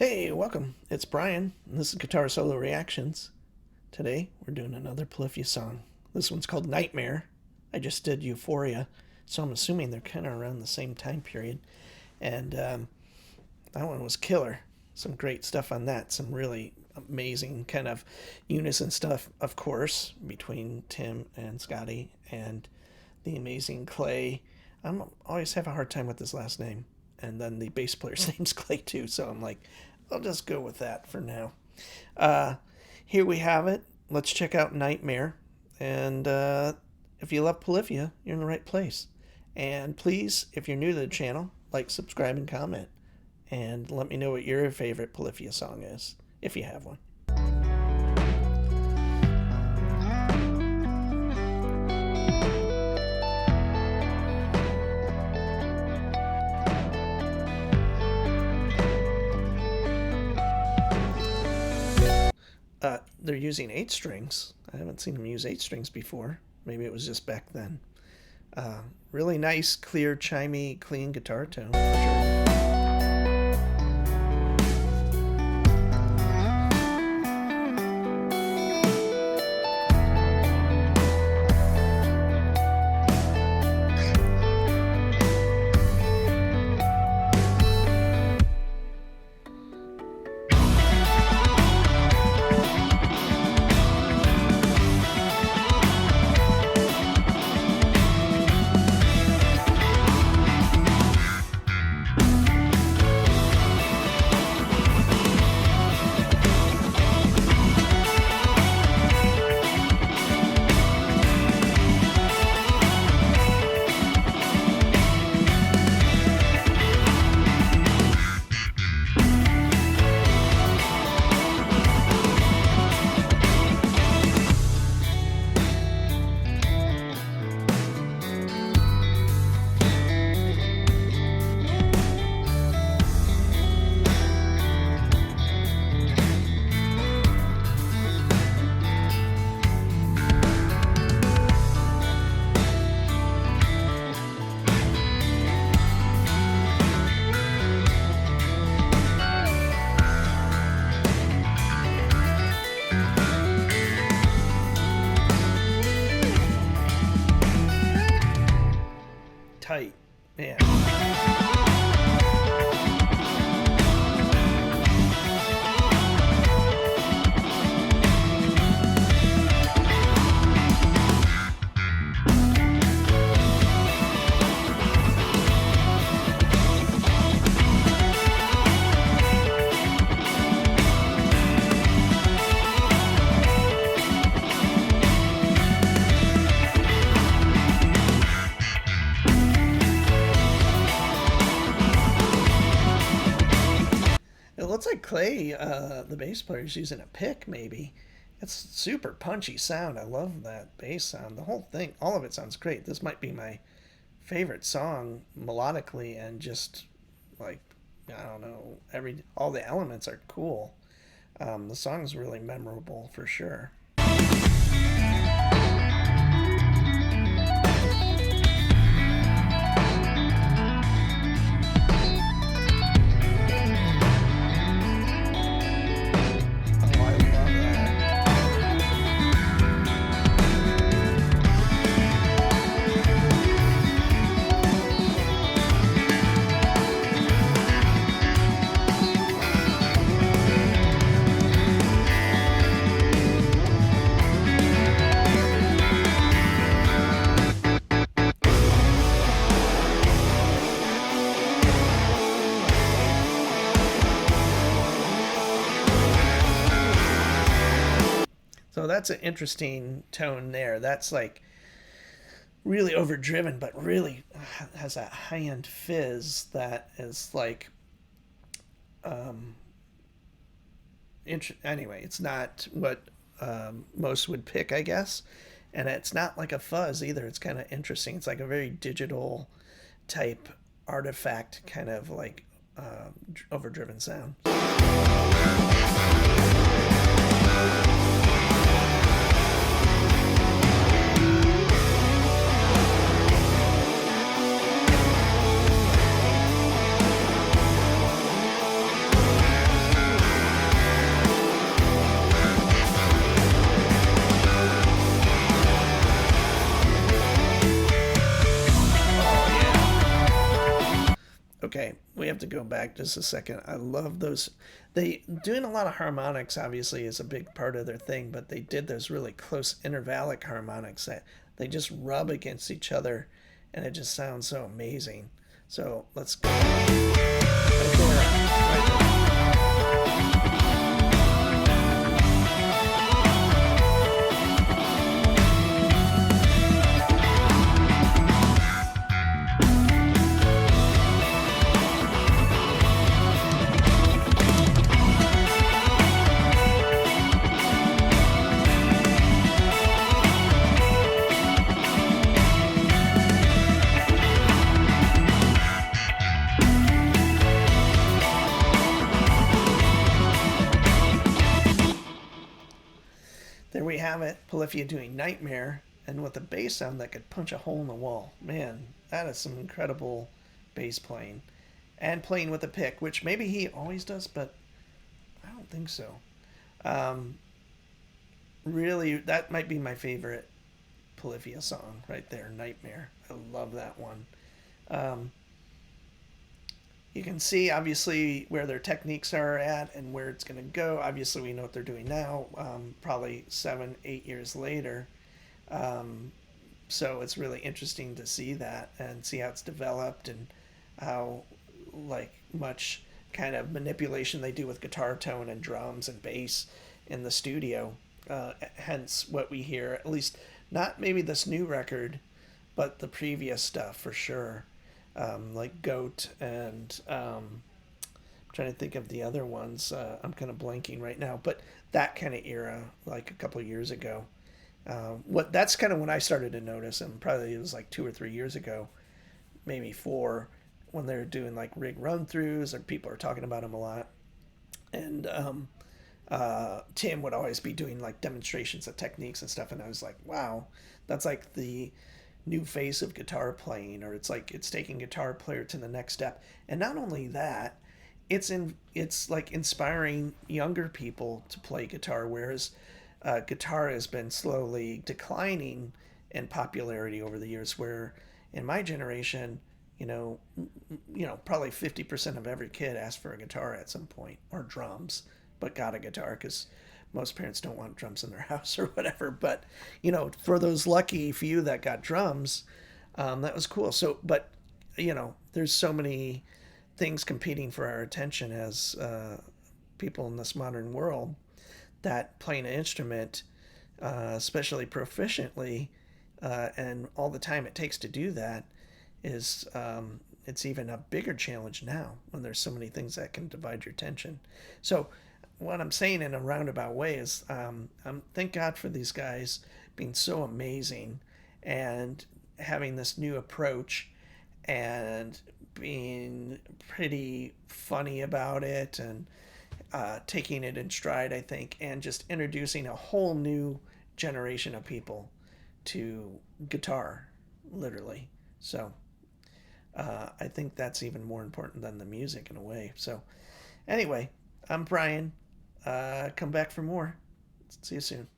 Hey, welcome. It's Brian, and this is Guitar Solo Reactions. Today, we're doing another Polyphia song. This one's called Nightmare. I just did Euphoria, so I'm assuming they're kind of around the same time period. And that one was killer. Some great stuff on that. Some really amazing kind of unison stuff, of course, between Tim and Scotty and the amazing Clay. I always have a hard time with his last name. And then the bass player's name's Clay too, so I'm like, I'll just go with that for now. Here we have it. Let's check out Nightmare. And if you love Polyphia, you're in the right place. And please, if you're new to the channel, like, subscribe, and comment. And let me know what your favorite Polyphia song is, if you have one. They're using 8 strings. I haven't seen them use 8 strings before. Maybe it was just back then. Really nice, clear, chimey, clean guitar tone, for sure. Tight, man. It looks like Clay, the bass player, is using a pick, maybe. It's super punchy sound. I love that bass sound. The whole thing, all of it sounds great. This might be my favorite song melodically and just like, I don't know, all the elements are cool. The song's really memorable for sure. So that's an interesting tone there. That's like really overdriven, but really has that high-end fizz that is like, anyway, it's not what most would pick, I guess. And it's not like a fuzz either. It's kind of interesting. It's like a very digital type artifact, kind of like overdriven sound. go back just a second. I love those. They doing a lot of harmonics obviously is a big part of their thing, but they did those really close intervallic harmonics that they just rub against each other, and it just sounds so amazing. So let's go. Let's go right there we have it. Polyphia doing Nightmare, and with a bass sound that could punch a hole in the wall. Man, that is some incredible bass playing. And playing with a pick, which maybe he always does, but I don't think so. Um, Really, that might be my favorite Polyphia song right there, Nightmare. I love that one. Um, you can see obviously where their techniques are at and where it's going to go. Obviously, we know what they're doing now, probably 7, 8 years later. Um, so it's really interesting to see that and see how it's developed and how like much kind of manipulation they do with guitar tone and drums and bass in the studio. Hence what we hear, at least not maybe this new record, but the previous stuff for sure. Like Goat and I'm trying to think of the other ones. I'm kind of blanking right now, but that kind of era, like a couple of years ago. What that's kind of when I started to notice, and probably it was like 2 or 3 years ago, maybe four, when they were doing like rig run throughs, or people are talking about them a lot. And Tim would always be doing like demonstrations of techniques and stuff, and I was like, wow, that's like the new face of guitar playing, or it's like it's taking guitar player to the next step. And not only that, it's like inspiring younger people to play guitar, whereas guitar has been slowly declining in popularity over the years. Where in my generation, you know, probably 50% of every kid asked for a guitar at some point, or drums, but got a guitar because most parents don't want drums in their house or whatever. But for those lucky few that got drums, that was cool. So, but there's so many things competing for our attention as people in this modern world, that playing an instrument, especially proficiently, and all the time it takes to do that, is it's even a bigger challenge now when there's so many things that can divide your attention. So what I'm saying in a roundabout way is, thank God for these guys being so amazing and having this new approach and being pretty funny about it, and taking it in stride, I think, and just introducing a whole new generation of people to guitar, literally. So I think that's even more important than the music in a way. So anyway, I'm Brian. Come back for more. See you soon.